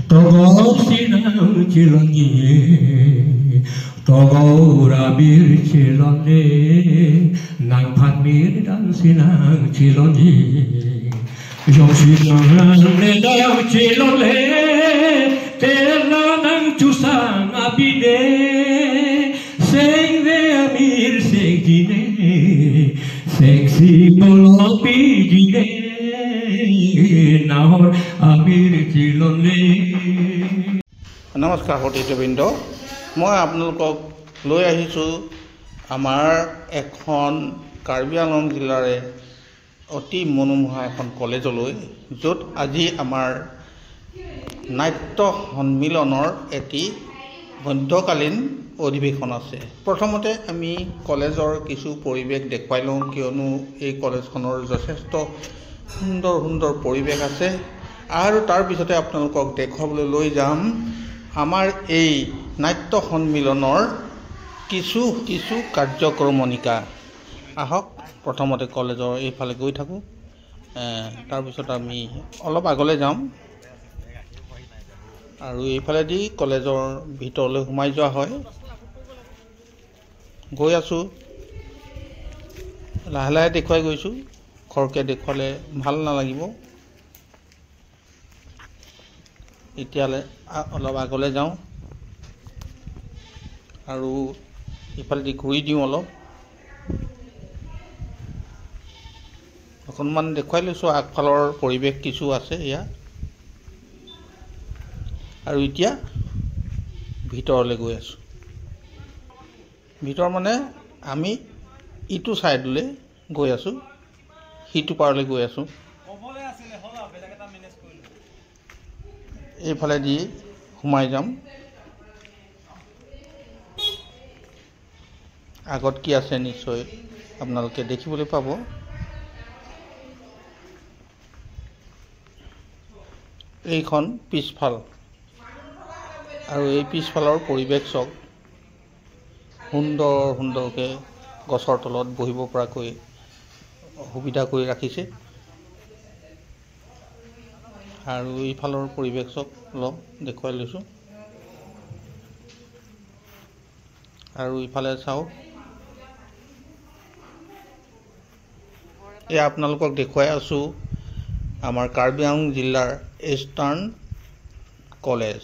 Togosinan cilonye, togorabir cilonye, nang panmir dan sinang cilonye, jongsinan nedang cilonye, telanang cusang abide, seng ve amir seng jine, seksi bolok bijine. নমস্কাৰ সতীৰ্থবৃন্দ, মই আপোনালোকক লৈ আহিছোঁ আমাৰ এখন কাৰ্বি আংলং জিলাৰে অতি মনোমোহা এখন কলেজলৈ, য'ত আজি আমাৰ নাট্য সন্মিলনৰ এটি মধ্যকালীন অধিৱেশন আছে। প্ৰথমতে আমি কলেজৰ কিছু পৰিৱেশ দেখুৱাই লওঁ, কিয়নো এই কলেজখনৰ যথেষ্ট সুন্দৰ সুন্দৰ পৰিৱেশ আছে, আৰু তাৰ পিছতে আপোনালোকক দেখুৱাবলৈ লৈ যাম আমাৰ এই নাট্য সন্মিলনৰ কিছু কিছু কাৰ্যক্ৰমণিকা। আহক প্ৰথমতে কলেজৰ এইফালে গৈ থাকোঁ, তাৰপিছত আমি অলপ আগলৈ যাম আৰু এইফালেদি কলেজৰ ভিতৰলৈ সোমাই যোৱা হয়। গৈ আছোঁ, লাহে লাহে দেখুৱাই গৈছোঁ, খৰকৈ দেখুৱালে ভাল নালাগিব। এতিয়ালৈ অলপ আগলৈ যাওঁ আৰু ইফালেদি ঘূৰি দিওঁ, অকণমান দেখুৱাই লৈছোঁ। আগফালৰ পৰিৱেশ কিছু আছে এয়া, আৰু এতিয়া ভিতৰলৈ গৈ আছোঁ। ভিতৰ মানে আমি ইটো ছাইডলৈ গৈ আছোঁ, সিটো পাৰলৈ গৈ আছোঁ। এইফালেদি সোমাই যাম। আগত কি আছে নিশ্চয় আপোনালোকে দেখিবলৈ পাব। এইখন পিছফাল, আৰু এই পিছফালৰ পৰিৱেশ চাওক, সুন্দৰ সুন্দৰকৈ গছৰ তলত বহিব পৰাকৈ সুবিধা কৰি ৰাখিছে। আৰু এইফালৰ পৰিৱেশ চাওক, অলপ দেখুৱাই লৈছোঁ। আৰু ইফালে চাওক, এয়া আপোনালোকক দেখুৱাই আছোঁ আমাৰ কাৰ্বি আংলং জিলাৰ eastern college,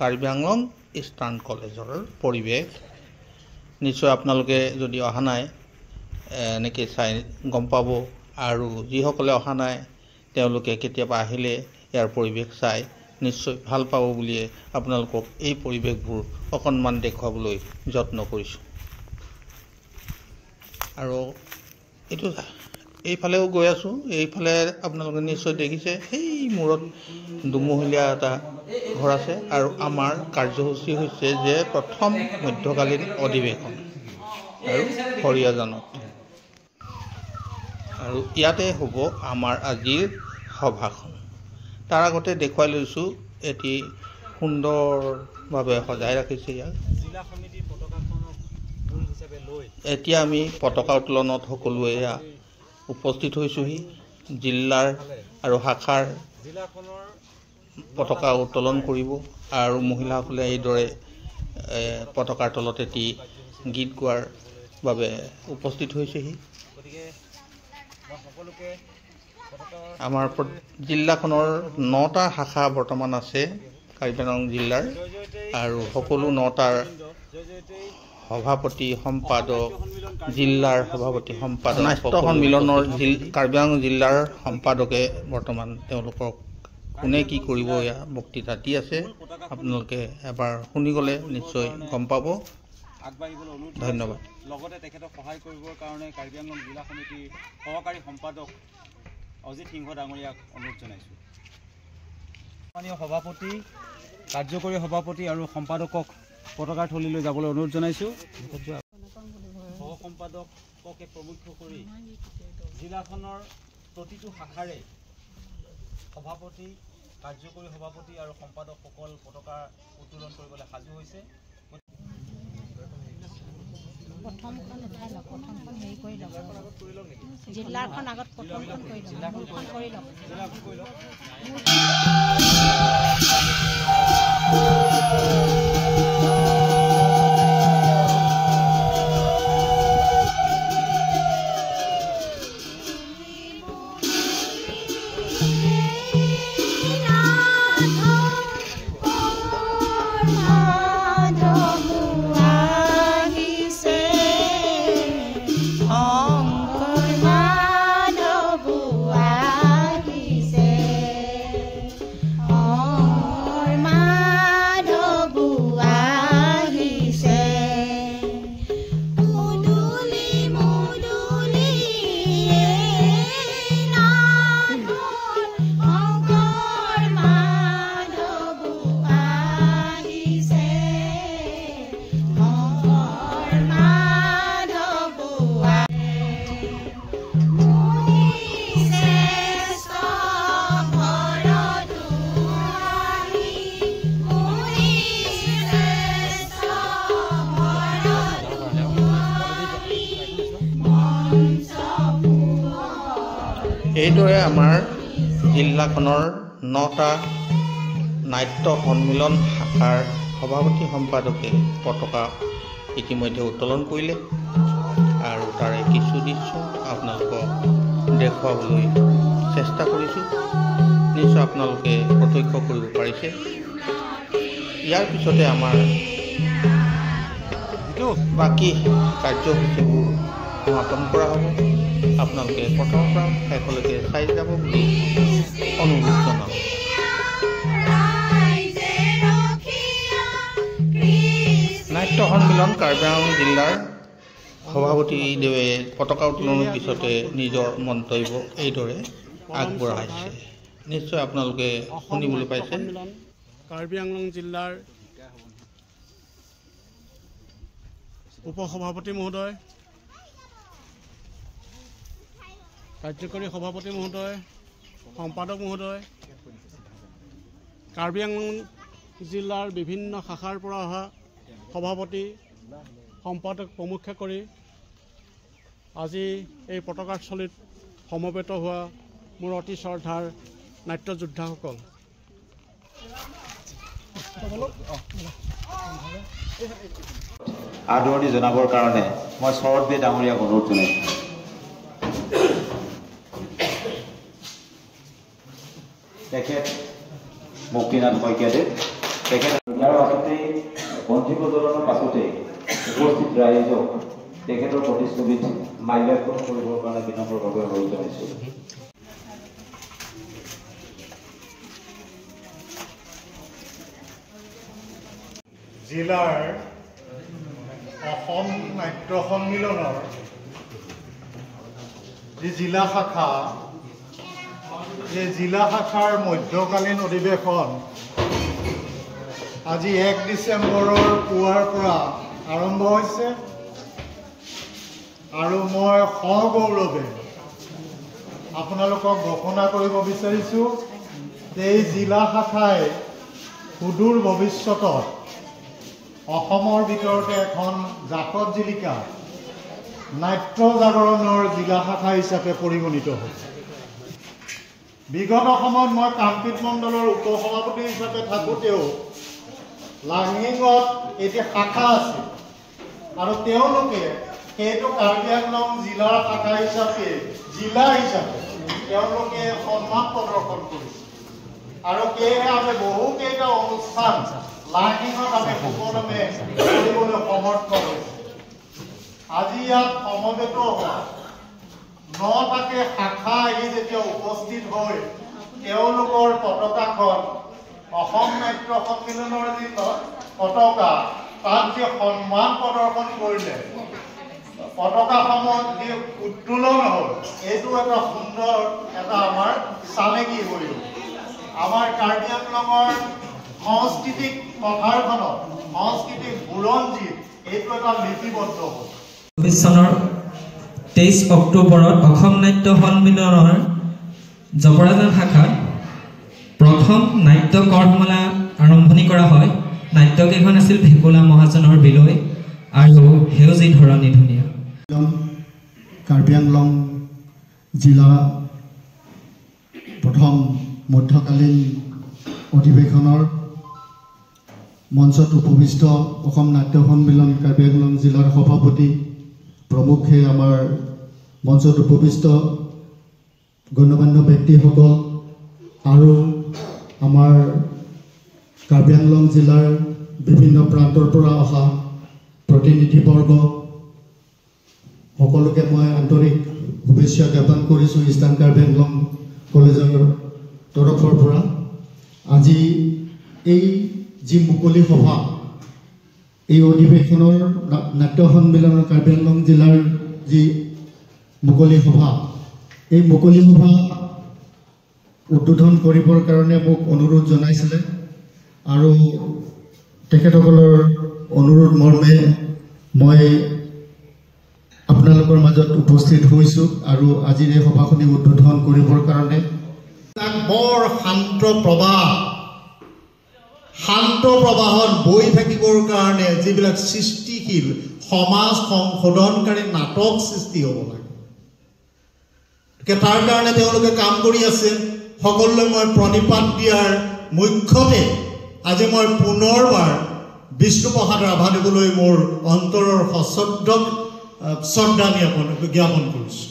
Karbi Anglong eastern কলেজৰ পৰিৱেশ। নিশ্চয় আপোনালোকে যদি অহা নাই এনেকৈ চাই গম পাব, আৰু যিসকলে অহা নাই তেওঁলোকে কেতিয়াবা আহিলে ইয়াৰ পৰিৱেশ চাই নিশ্চয় ভাল পাব বুলিয়ে আপোনালোকক এই পৰিৱেশবোৰ অকণমান দেখুৱাবলৈ যত্ন কৰিছোঁ। আৰু এইটো এইফালেও গৈ আছোঁ। এইফালে আপোনালোকে নিশ্চয় দেখিছে, সেই মূৰত দুমহলীয়া এটা ঘৰ আছে, আৰু আমাৰ কাৰ্যসূচী হৈছে যে প্ৰথম মধ্যকালীন অধিৱেশন আৰু ফৰিয়াজানত, আৰু ইয়াতে হ'ব আমাৰ আজিৰ সভাখন। তাৰ আগতে দেখুৱাই লৈছোঁ, এটি সুন্দৰভাৱে সজাই ৰাখিছে ইয়াক। এতিয়া আমি পতাকা উত্তোলনত সকলোৱে উপস্থিত হৈছোঁহি। জিলাৰ আৰু শাখাৰ পতাকা উত্তোলন কৰিব, আৰু মহিলাসকলে এইদৰে পতাকাৰ তলত এটি গীত গোৱাৰ বাবে উপস্থিত হৈছেহি। আমাৰ জিলাখনৰ 9টা শাখা বৰ্তমান আছে কাৰ্বি আংলং জিলাৰ, আৰু সকলো 9টাৰ সভাপতি সম্পাদক, জিলাৰ সভাপতি সম্পাদক, নাট্য সন্মিলনৰ কাৰ্বি আংলং জিলাৰ সম্পাদকে বৰ্তমান তেওঁলোকক কোনে কি কৰিব এয়া বক্তৃতা দি আছে। আপোনালোকে এবাৰ শুনি গ'লে নিশ্চয় গম পাব। ধন্যবাদ। লগতে তেখেতক সহায় কৰিবৰ কাৰণে কাৰ্বি আংলং জিলা সমিতিৰ সহকাৰী সম্পাদক অজিত সিংহ ডাঙৰীয়াক অনুৰোধ জনাইছোঁ। স্থানীয় সভাপতি, কাৰ্যকৰী সভাপতি আৰু সম্পাদকক পতাকাৰ থলীলৈ যাবলৈ অনুৰোধ জনাইছোঁ। সহ সম্পাদককে প্ৰমুখ্য কৰি জিলাখনৰ প্ৰতিটো শাখাৰে সভাপতি, কাৰ্যকৰী সভাপতি আৰু সম্পাদকসকল পতাকা উত্তোলন কৰিবলৈ সাজু হৈছে। প্ৰথমখন উঠাই লওক, প্ৰথমখন হেৰি কৰি লওক, জিলাখন আগত প্ৰথমখন কৰি লওক, মূলখন কৰি লওক। এইদৰে আমাৰ জিলাখনৰ 9টা নাট্য সন্মিলন শাখাৰ সভাপতি সম্পাদকে পতাকা ইতিমধ্যে উত্তোলন কৰিলে আৰু তাৰে কিছু দৃশ্য আপোনালোকক দেখুৱাবলৈ চেষ্টা কৰিছোঁ। নিশ্চয় আপোনালোকে প্ৰত্যক্ষ কৰিব পাৰিছে। ইয়াৰ পিছতে আমাৰ বাকী কাৰ্যসূচীবোৰ সমাপন কৰা হ'ব। আপোনালোকে প্ৰথমৰ পৰা শেষলৈকে চাই যাব বুলি অনুৰোধ জনাওঁ। নাট্য সন্মিলন কাৰ্বি আংলং জিলাৰ সভাপতিদেৱে পতাকা উত্তোলনৰ পিছতে নিজৰ মন্তব্য এইদৰে আগবঢ়াইছে। নিশ্চয় আপোনালোকে শুনিবলৈ পাইছে। কাৰ্বি আংলং জিলাৰ উপসভাপতি মহোদয়, কাৰ্যকৰী সভাপতি মহোদয়, সম্পাদক মহোদয়, কাৰ্বি আংলং জিলাৰ বিভিন্ন শাখাৰ পৰা অহা সভাপতি সম্পাদক প্ৰমুখ্যে কৰি আজি এই পতাকাস্থলীত সমবেত হোৱা মোৰ অতি শ্ৰদ্ধাৰ নাট্য যোদ্ধাসকল, আদৰণি জনাবৰ কাৰণে মই শৰৎ বে ডাঙৰীয়াক অনুৰোধ জনাইছোঁ। তেখেত মুক্তিনাথ শইকীয়াদেৱ, তেখেত ইয়াৰ পাছতেই বন্তি প্ৰজ্বলনৰ পাছতেই উপস্থিত ৰাইজক তেখেতৰ প্ৰতিচ্ছবিত মাল্যাৰ্পণ কৰিবৰ কাৰণে বিনম্ৰভাৱে অনুৰোধ জনাইছোঁ। জিলাৰ অসম নাট্য সন্মিলনৰ যি জিলা শাখা, এই জিলা শাখাৰ মধ্যকালীন অধিৱেশন আজি 1 ডিচেম্বৰৰ পুৱাৰ পৰা আৰম্ভ হৈছে আৰু মই সগৌৰৱে আপোনালোকক ঘোষণা কৰিব বিচাৰিছোঁ যে এই জিলা শাখাই সুদূৰ ভৱিষ্যতত অসমৰ ভিতৰতে এখন জাকত জিলিকা নাট্য জাগৰণৰ জিলা শাখা হিচাপে পৰিগণিত হৈছে। বিগত সময়ত মই কামপীঠ মণ্ডলৰ উপসভাপতি হিচাপে থাকোঁতেও লাংনিঙত এটি শাখা আছিল আৰু তেওঁলোকে সেইটো কাৰ্বি আংলং জিলাৰ শাখা হিচাপে তেওঁলোকে সন্মান প্ৰদৰ্শন কৰিছে আৰু সেয়েহে আমি বহুকেইটা অনুষ্ঠান লাংনিঙত আমি সুকলমে কৰিবলৈ সমৰ্থ হৈছোঁ। আজি ইয়াত সমবেত হোৱা 9টাকে শাখা আহি যেতিয়া উপস্থিত হৈ তেওঁলোকৰ পতাকাখন অসম নাট্য সন্মিলনৰ যি পতাকা তাত যে সন্মান প্ৰদৰ্শন কৰিলে, পতাকাসমূহ যি উত্তোলন হ'ল, এইটো এটা সুন্দৰ আমাৰ চামেকি হৈ গ'ল। আমাৰ কাৰ্বি আংলঙৰ সাংস্কৃতিক পথাৰখনত সাংস্কৃতিক বুৰঞ্জীত এইটো এটা লিপিবদ্ধ হ'ল। 2024 চনৰ 23 অক্টোবৰত অসম নাট্য সন্মিলনৰ জবৰাজান শাখাত প্ৰথম নাট্য কৰ্মশালা আৰম্ভণি কৰা হয়। নাট্যকেইখন আছিল ভেকুলা মহাজনৰ বিলৈ, আৰু সেউজী ধৰণী ধুনীয়া। কাৰ্বি আংলং জিলা প্ৰথম মধ্যকালীন অধিৱেশনৰ মঞ্চত উপবিষ্ট অসম নাট্য সন্মিলন কাৰ্বি আংলং জিলাৰ সভাপতি প্ৰমুখে আমাৰ মঞ্চত উপবিষ্ট গণ্যমান্য ব্যক্তিসকল আৰু আমাৰ কাৰ্বি আংলং জিলাৰ বিভিন্ন প্ৰান্তৰ পৰা অহা প্ৰতিনিধিবৰ্গ সকলোকে মই আন্তৰিক শুভেচ্ছা জ্ঞাপন কৰিছোঁ ইষ্টাৰ্ণ কাৰ্বি আংলং কলেজৰ তৰফৰ পৰা। আজি এই যি মুকলি সভা, এই অধিৱেশনৰ নাট্য সন্মিলনৰ কাৰ্বি আংলং জিলাৰ যি মুকলি সভা, এই মুকলি সভা উদ্বোধন কৰিবৰ কাৰণে মোক অনুৰোধ জনাইছিলে আৰু তেখেতসকলৰ অনুৰোধ মৰ্মে মই আপোনালোকৰ মাজত উপস্থিত হৈছোঁ আৰু আজিৰ এই সভাখনি উদ্বোধন কৰিবৰ কাৰণে। বৰ শান্ত প্ৰবাহত বৈ থাকিবৰ কাৰণে যিবিলাক সৃষ্টিশীল সমাজ সংশোধনকাৰী নাটক সৃষ্টি হ'ব লাগে, তাৰ কাৰণে তেওঁলোকে কাম কৰি আছে। সকলোলৈ মই প্ৰণিপাত দিয়াৰ মুখ্যতে আজি মই পুনৰবাৰ বিষ্ণুপ্ৰসাদ ৰাভা দেৱলৈ মোৰ অন্তৰৰ সশ্ৰদ্ধ শ্ৰদ্ধা জ্ঞাপন কৰিছোঁ।